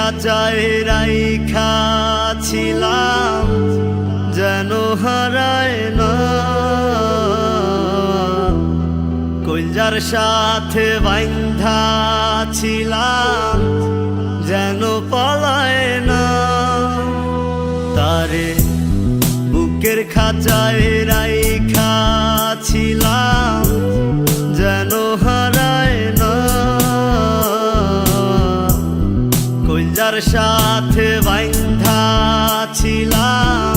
খাঁচায় রাইখা ছিলাম যেন হারায় না, কইলজার সাথে বাইন্ধা ছিলাম যেন পলায় না। তারে বুকের খাঁচায় রাইখা ছিলাম যেন হারায় না, কইলজার সাথে বাইন্ধা ছিলাম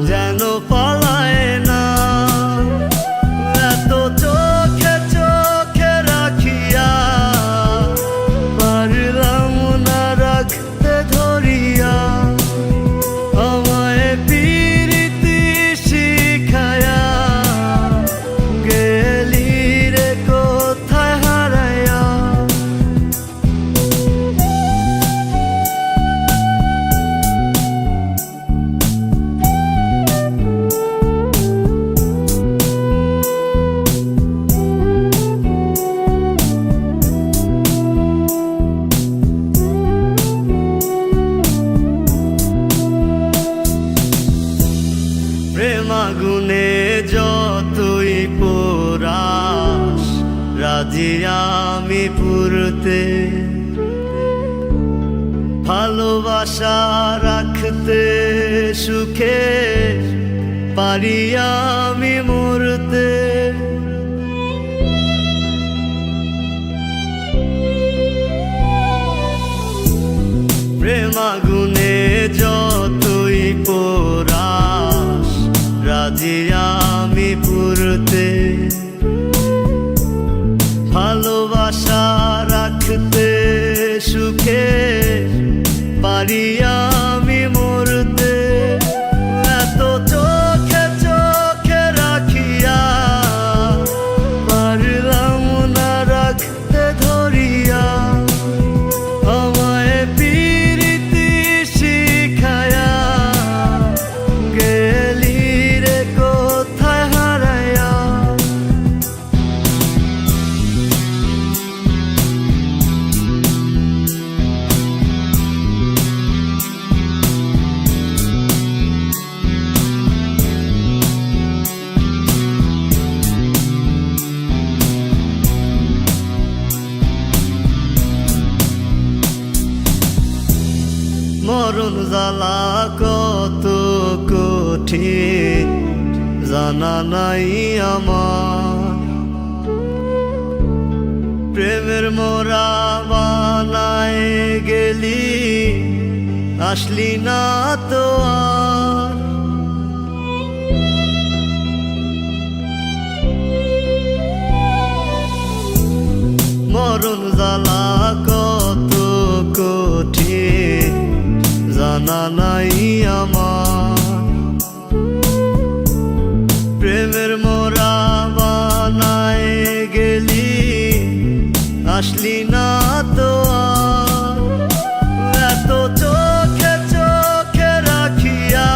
যেন পলায় না। এত চোখে চোখে রাখিয়া পারলাম না রাখতে ধরিয়া, আমায় পিরিতি শিখায়া গেলি রে কোথায় হারায়া। প্রেম আগুনে যতই পোড়াস রাজি আমি পুরতে, ভালোবাসা রাখতে সুখে পারি আমি মরতে। প্রেম আগুনে যতই পোড়াস রাজি আমি পুরতে, ভালোবাসা রাখতে সুখে পারি আমি মরতে। এত চোখে চোখে রাখিয়া পারলাম না রাখতে ধরিয়া, আমায় পিরিতি শিখায়া গেলি রে কোথায় হারায়া। মরণ জ্বালা কত কঠিন জানা নাই আমার, প্রেমের মোরা বানায় গেলি আসলি না তো আর। মরণ জ্বালা কত কঠিন জানা নাই আমার, প্রেমের মোরা বানায় গেলি আসলি না তো আর। এত চোখে চোখে রাখিয়া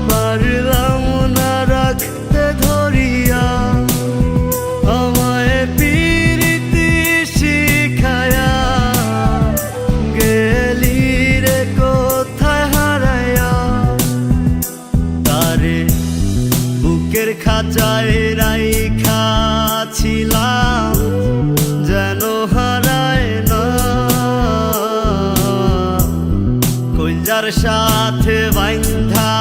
পারলাম না রাখতে ধরিয়া, আমায় পিরিতি শিখায়া গেলি রে কোথায় হারায়া। তারে বুকের খাঁচায় রাইখা ছিলাম যেন হারায় না, কইলজার সাথে বাইন্ধা